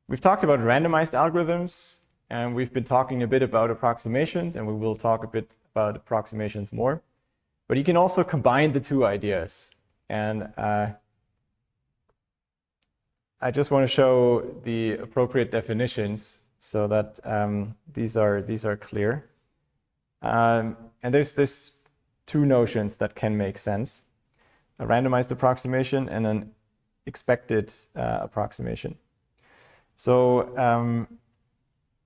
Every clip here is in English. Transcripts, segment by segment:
We've talked about randomized algorithms, and we've been talking a bit about approximations, and we will talk a bit about approximations more. But you can also combine the two ideas. And I just want to show the appropriate definitions so that these are clear. And there's two notions that can make sense: a randomized approximation and an expected approximation. So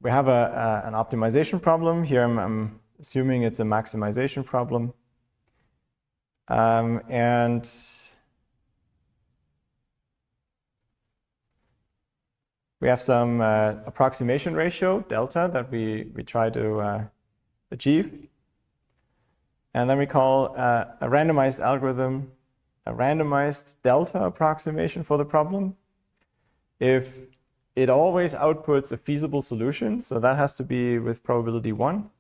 we have an optimization problem. Here I'm assuming it's a maximization problem. And we have some approximation ratio, delta, that we try to achieve. And then we call a randomized algorithm a randomized delta approximation for the problem if it always outputs a feasible solution. So that has to be with probability 1.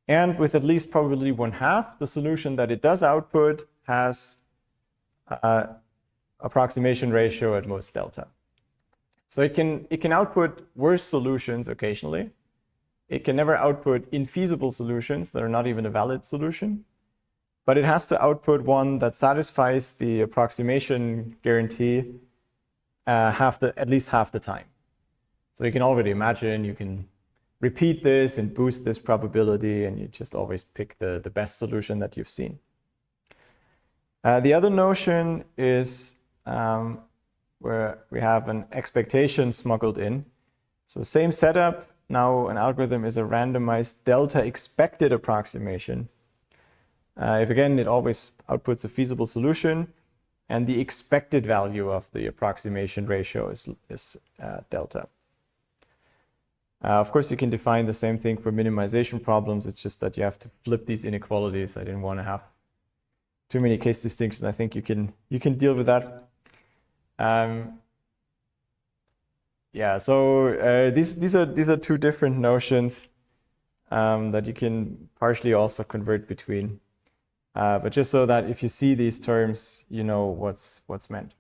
And with at least probability 1/2, the solution that it does output has approximation ratio at most delta. So it can output worse solutions occasionally. It can never output infeasible solutions that are not even a valid solution. But it has to output one that satisfies the approximation guarantee at least half the time. So you can already imagine you can repeat this and boost this probability, and you just always pick the best solution that you've seen. The other notion is where we have an expectation smuggled in. So same setup. Now an algorithm is a randomized delta expected approximation. If again, it always outputs a feasible solution, and the expected value of the approximation ratio is delta. Of course, you can define the same thing for minimization problems. It's just that you have to flip these inequalities. I didn't want to have too many case distinctions. I think you can deal with that. Yeah. So these are two different notions that you can partially also convert between. But just so that if you see these terms, you know what's meant.